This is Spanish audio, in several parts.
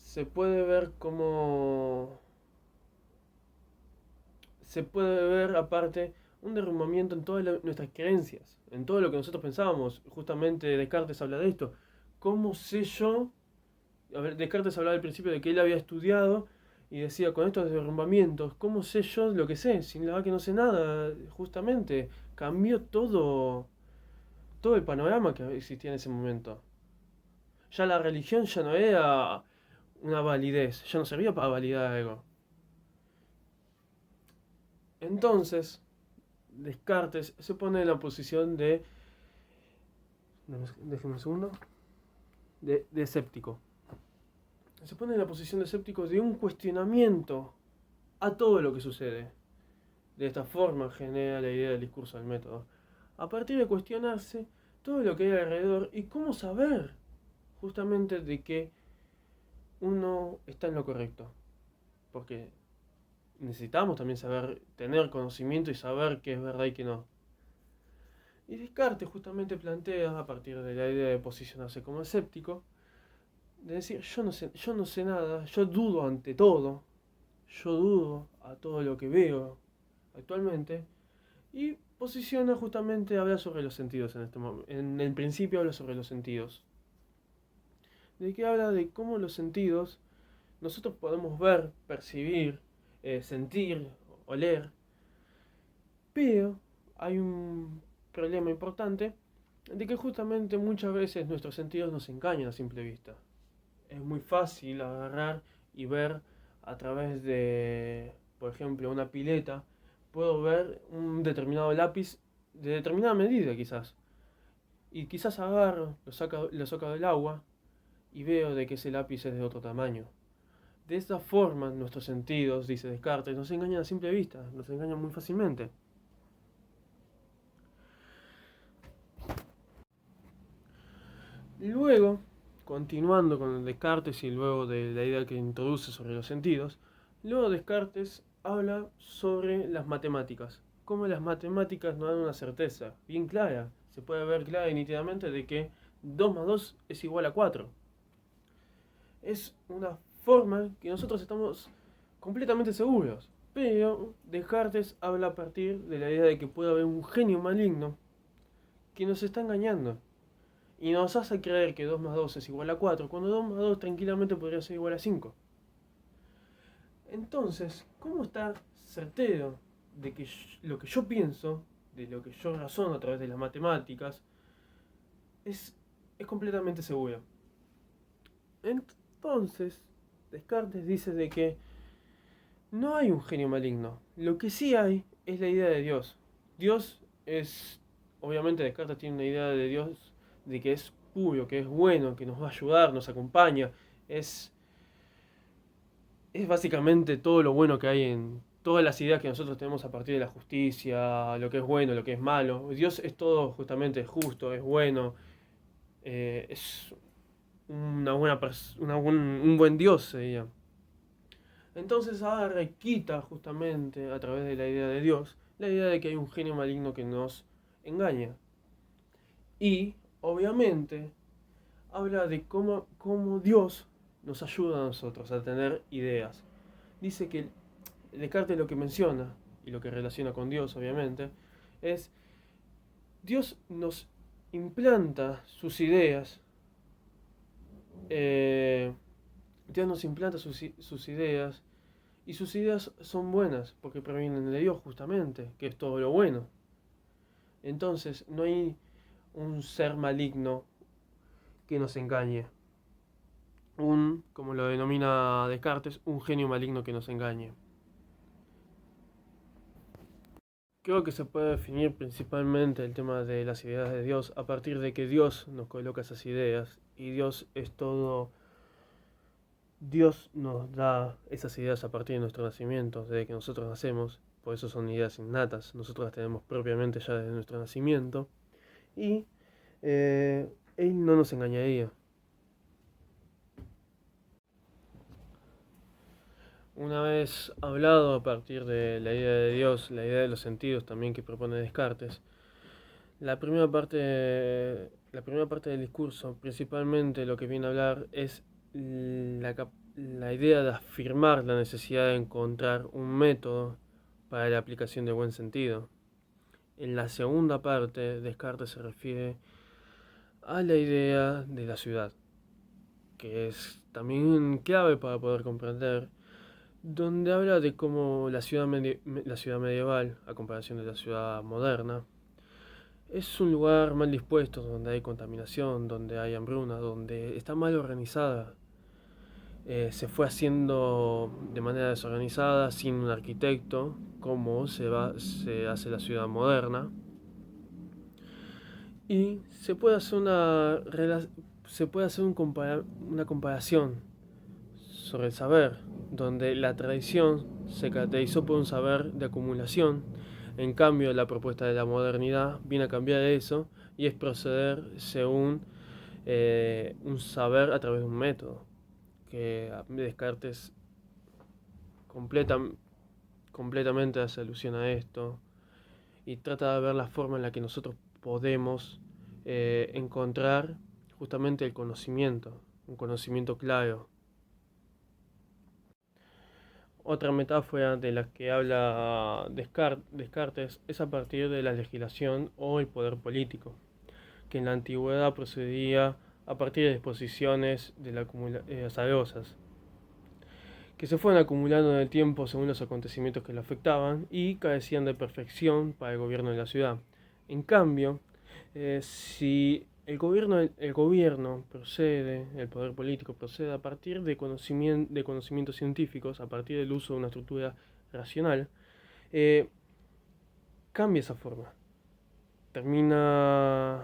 se puede ver como... Se puede ver aparte un derrumbamiento en todas nuestras creencias, en todo lo que nosotros pensábamos. Justamente Descartes habla de esto. ¿Cómo sé yo? A ver, Descartes hablaba al principio de que él había estudiado y decía, con estos derrumbamientos, ¿cómo sé yo lo que sé? Sin la verdad que no sé nada, justamente. Cambió todo el panorama que existía en ese momento. Ya la religión ya no era una validez, ya no servía para validar algo. Entonces, Descartes se pone en la posición de... Déjeme un segundo. De escéptico. Se pone en la posición de escéptico de un cuestionamiento a todo lo que sucede. De esta forma genera la idea del discurso del método. A partir de cuestionarse todo lo que hay alrededor y cómo saber justamente de que uno está en lo correcto. Porque necesitamos también saber, tener conocimiento y saber qué es verdad y qué no. Y Descartes justamente plantea, a partir de la idea de posicionarse como escéptico, de decir, yo no sé nada, yo dudo ante todo, yo dudo a todo lo que veo actualmente, y posiciona justamente, habla sobre los sentidos en este momento. En el principio habla sobre los sentidos. De que habla de cómo los sentidos nosotros podemos ver, percibir, sentir, oler, pero hay un problema importante de que justamente muchas veces nuestros sentidos nos engañan a simple vista. Es muy fácil agarrar y ver a través de, por ejemplo, una pileta, puedo ver un determinado lápiz de determinada medida quizás. Y quizás agarro, lo saco del agua y veo de que ese lápiz es de otro tamaño. De esta forma, nuestros sentidos, dice Descartes, nos engañan a simple vista, nos engañan muy fácilmente. Luego, continuando con Descartes y luego de la idea que introduce sobre los sentidos, luego Descartes habla sobre las matemáticas. Cómo las matemáticas nos dan una certeza bien clara. Se puede ver clara y nítidamente de que 2 más 2 es igual a 4. Es una forma que nosotros estamos completamente seguros. Pero Descartes habla a partir de la idea de que puede haber un genio maligno que nos está engañando. Y nos hace creer que 2 más 2 es igual a 4, cuando 2 más 2 tranquilamente podría ser igual a 5. Entonces, ¿cómo estar certero de que lo que yo pienso, de lo que yo razono a través de las matemáticas, es, es completamente seguro? Entonces, Descartes dice de que no hay un genio maligno. Lo que sí hay es la idea de Dios. Dios es, obviamente Descartes tiene una idea de Dios de que es puro, que es bueno, que nos va a ayudar, nos acompaña. Es, es básicamente todo lo bueno que hay en todas las ideas que nosotros tenemos a partir de la justicia, lo que es bueno, lo que es malo. Dios es todo justamente justo, es bueno, es una buena un buen Dios, sería. Entonces agarra y quita justamente a través de la idea de Dios la idea de que hay un genio maligno que nos engaña. Y obviamente habla de cómo Dios nos ayuda a nosotros a tener ideas. Dice que Descartes lo que menciona y lo que relaciona con Dios obviamente es Dios nos implanta sus ideas. eh, Dios nos implanta sus ideas. Y sus ideas son buenas porque provienen de Dios justamente, que es todo lo bueno. Entonces no hay un ser maligno que nos engañe. Como lo denomina Descartes, un genio maligno que nos engañe. Creo que se puede definir principalmente el tema de las ideas de Dios a partir de que Dios nos coloca esas ideas y Dios es todo. Dios nos da esas ideas a partir de nuestro nacimiento, desde que nosotros nacemos, por eso son ideas innatas, nosotros las tenemos propiamente ya desde nuestro nacimiento, y Él no nos engañaría. Una vez hablado a partir de la idea de Dios, la idea de los sentidos también que propone Descartes, la primera parte del discurso, principalmente lo que viene a hablar es la idea de afirmar la necesidad de encontrar un método para la aplicación de buen sentido. En la segunda parte, Descartes se refiere a la idea de la ciudad, que es también clave para poder comprender, donde habla de cómo la ciudad medieval, a comparación de la ciudad moderna, es un lugar mal dispuesto, donde hay contaminación, donde hay hambruna, donde está mal organizada. Se fue haciendo de manera desorganizada, sin un arquitecto, como se hace la ciudad moderna. Y se puede hacer una comparación sobre el saber, donde la tradición se caracterizó por un saber de acumulación. En cambio, la propuesta de la modernidad viene a cambiar eso y es proceder según un saber a través de un método, que Descartes completa, completamente hace alusión a esto y trata de ver la forma en la que nosotros podemos encontrar justamente el conocimiento, un conocimiento claro. Otra metáfora de la que habla Descartes es a partir de la legislación o el poder político, que en la antigüedad procedía a partir de disposiciones azarosas, que se fueron acumulando en el tiempo según los acontecimientos que lo afectaban y carecían de perfección para el gobierno de la ciudad. En cambio, si el gobierno procede, el poder político procede a partir de conocimientos científicos, a partir del uso de una estructura racional, eh, cambia esa forma. Termina,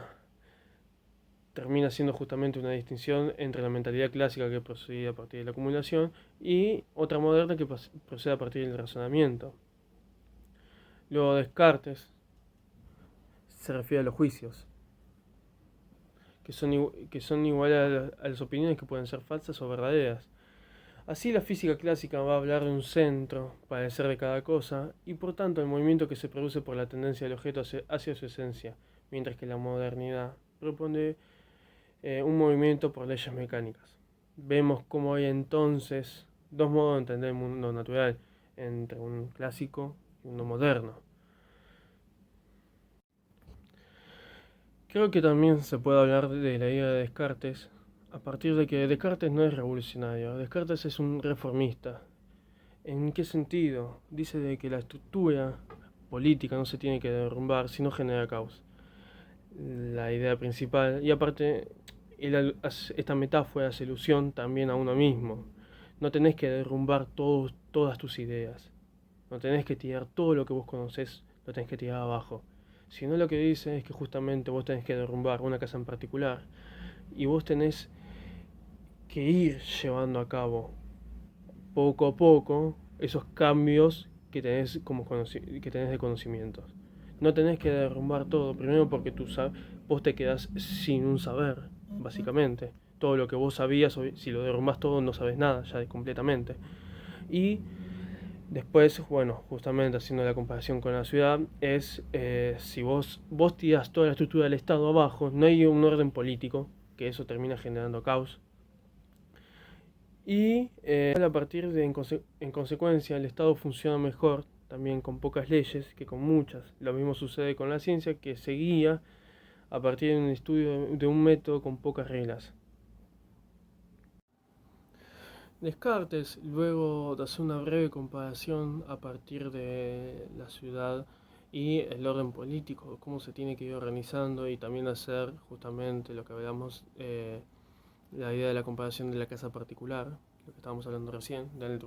termina siendo justamente una distinción entre la mentalidad clásica que procede a partir de la acumulación y otra moderna que procede a partir del razonamiento. Luego Descartes se refiere a los juicios, que son iguales a las opiniones que pueden ser falsas o verdaderas. Así la física clásica va a hablar de un centro para el ser de cada cosa y por tanto el movimiento que se produce por la tendencia del objeto hacia su esencia, mientras que la modernidad propone un movimiento por leyes mecánicas. Vemos cómo hay entonces dos modos de entender el mundo natural, entre un clásico y uno moderno. Creo que también se puede hablar de la idea de Descartes a partir de que Descartes no es revolucionario, Descartes es un reformista. ¿En qué sentido? Dice de que la estructura política no se tiene que derrumbar, sino genera caos. La idea principal, y aparte, esta metáfora hace alusión también a uno mismo. No tenés que derrumbar todas tus ideas, no tenés que tirar todo lo que vos conocés, lo tenés que tirar abajo. Sino lo que dice es que justamente vos tenés que derrumbar una casa en particular y vos tenés que ir llevando a cabo poco a poco esos cambios que tenés, que tenés de conocimientos. No tenés que derrumbar todo, primero porque vos te quedás sin un saber, básicamente. Todo lo que vos sabías, si lo derrumbás todo, no sabes nada ya completamente. Y después, bueno, justamente haciendo la comparación con la ciudad, es si vos tirás toda la estructura del Estado abajo, no hay un orden político, que eso termina generando caos. Y a partir de, en consecuencia, el Estado funciona mejor, también con pocas leyes, que con muchas. Lo mismo sucede con la ciencia, que se guía a partir de un estudio de un método con pocas reglas. Descartes, luego de hacer una breve comparación a partir de la ciudad y el orden político, cómo se tiene que ir organizando y también hacer justamente lo que hablamos, la idea de la comparación de la casa particular, lo que estábamos hablando recién, del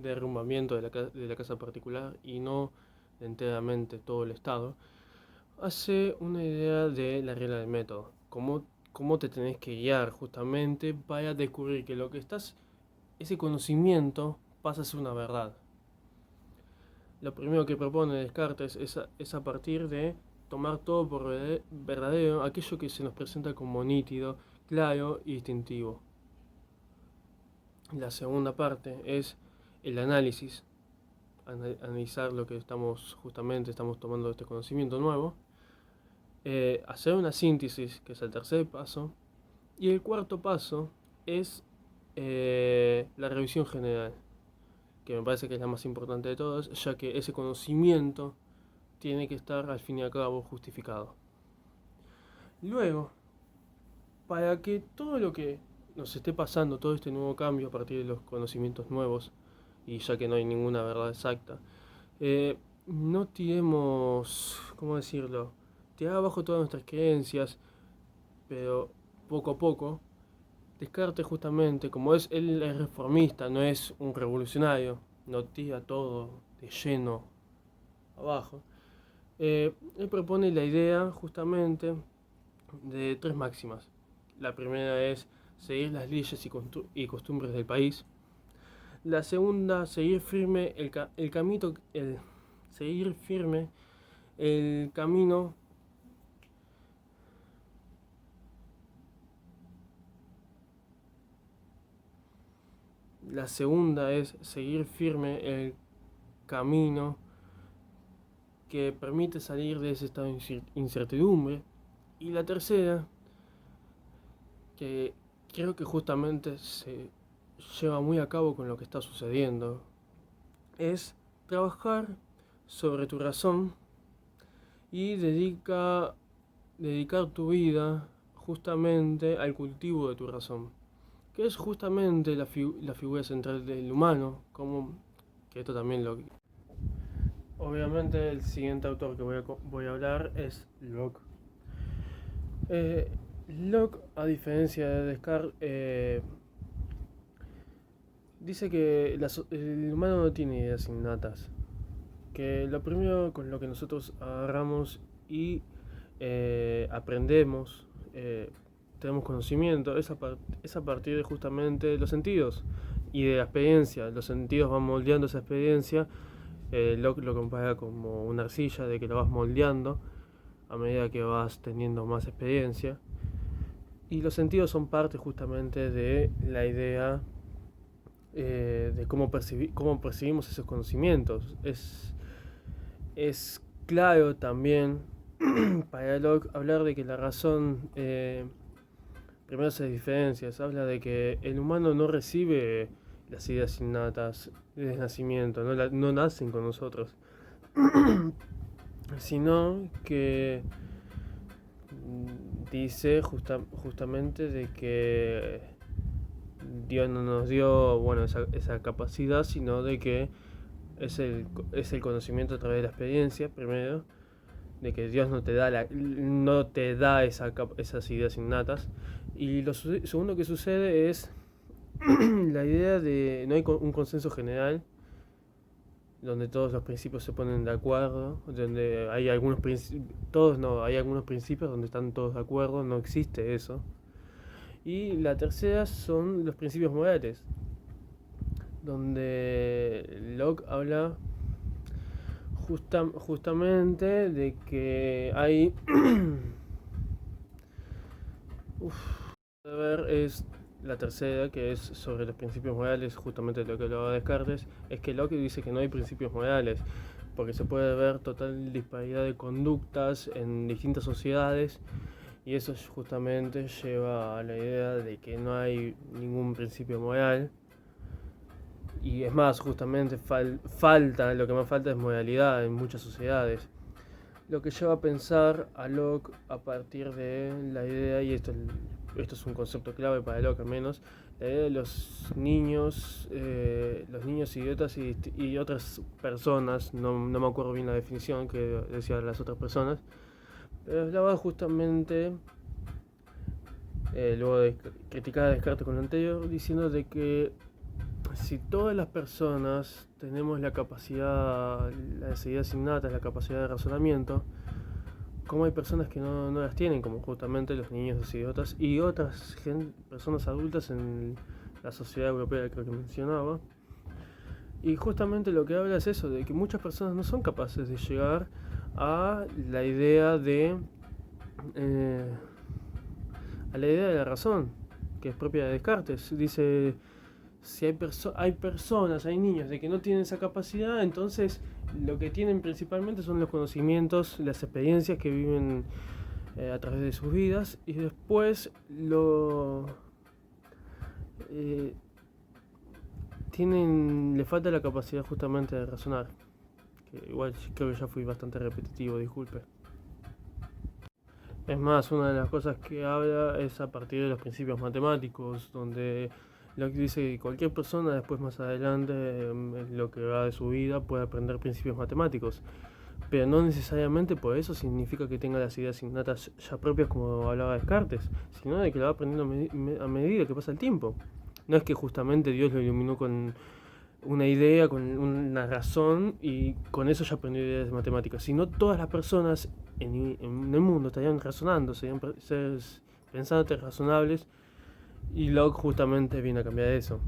derrumbamiento de la casa particular y no de enteramente todo el Estado, hace una idea de la regla del método, cómo te tenés que guiar justamente para descubrir que ese conocimiento pasa a ser una verdad. Lo primero que propone Descartes es a partir de tomar todo por verdadero aquello que se nos presenta como nítido, claro y distintivo. La segunda parte es el análisis, analizar lo que estamos tomando de este conocimiento nuevo, hacer una síntesis, que es el tercer paso, y el cuarto paso es la revisión general, que me parece que es la más importante de todas, ya que ese conocimiento tiene que estar al fin y al cabo justificado. Luego, para que todo lo que nos esté pasando, todo este nuevo cambio a partir de los conocimientos nuevos, y ya que no hay ninguna verdad exacta, no tiremos, ¿cómo decirlo? Tirar abajo todas nuestras creencias, pero poco a poco. Descartes justamente, como él es reformista, no es un revolucionario, no tira todo de lleno abajo. Él propone la idea justamente de 3 máximas. La primera es seguir las leyes y costumbres del país. La segunda, seguir firme seguir firme el camino La segunda es seguir firme el camino que permite salir de ese estado de incertidumbre. Y la tercera, que creo que justamente se lleva muy a cabo con lo que está sucediendo, es trabajar sobre tu razón y dedicar tu vida justamente al cultivo de tu razón, que es justamente la figura central del humano, que esto también lo... Obviamente el siguiente autor que voy a hablar es Locke. Locke, a diferencia de Descartes, dice que el humano no tiene ideas innatas, que lo primero con lo que nosotros agarramos y aprendemos, tenemos conocimiento, es a partir de justamente los sentidos y de la experiencia. Los sentidos van moldeando esa experiencia. Locke lo compara como una arcilla, de que lo vas moldeando a medida que vas teniendo más experiencia. Y los sentidos son parte justamente de la idea de cómo percibimos esos conocimientos. Es claro también para Locke hablar de que la razón primero se diferencia, habla de que el humano no recibe las ideas innatas desde nacimiento, no nacen con nosotros, sino que dice justamente de que Dios no nos dio esa capacidad, sino de que es el conocimiento a través de la experiencia, primero, de que Dios no te da esas ideas innatas. Y lo segundo que sucede es la idea de no hay un consenso general donde todos los principios se ponen de acuerdo, donde hay algunos hay algunos principios donde están todos de acuerdo, no existe eso. Y la tercera son los principios morales, donde Locke habla justamente de que hay a ver, es la tercera, que es sobre los principios morales, justamente lo que hablaba Descartes, es que Locke dice que no hay principios morales, porque se puede ver total disparidad de conductas en distintas sociedades, y eso justamente lleva a la idea de que no hay ningún principio moral. Y es más, justamente lo que más falta es moralidad en muchas sociedades. Lo que lleva a pensar a Locke a partir de la idea, y esto es un concepto clave para Locke al menos, la idea de los niños idiotas y otras personas, no me acuerdo bien la definición que decía de las otras personas, pero hablaba justamente, luego de criticar a Descartes con lo anterior, diciendo de que si todas las personas tenemos la capacidad, las ideas innatas, la capacidad de razonamiento, como hay personas que no las tienen, como justamente los niños, los idiotas y otras personas adultas en la sociedad europea, creo que mencionaba. Y justamente lo que habla es eso, de que muchas personas no son capaces de llegar a la idea de la razón, que es propia de Descartes. Dice, si hay personas, hay niños de que no tienen esa capacidad, entonces lo que tienen principalmente son los conocimientos, las experiencias que viven a través de sus vidas, y después le falta la capacidad justamente de razonar. Que igual creo que ya fui bastante repetitivo, disculpe. Es más, una de las cosas que habla es a partir de los principios matemáticos, donde lo que dice que cualquier persona después más adelante, en lo que va de su vida, puede aprender principios matemáticos. Pero no necesariamente por eso significa que tenga las ideas innatas ya propias como hablaba Descartes, sino de que lo va aprendiendo a medida que pasa el tiempo. No es que justamente Dios lo iluminó con una idea, con una razón y con eso ya aprendió ideas de matemáticas, sino todas las personas en el mundo estarían razonando, serían seres pensantes, razonables, y Locke justamente viene a cambiar eso.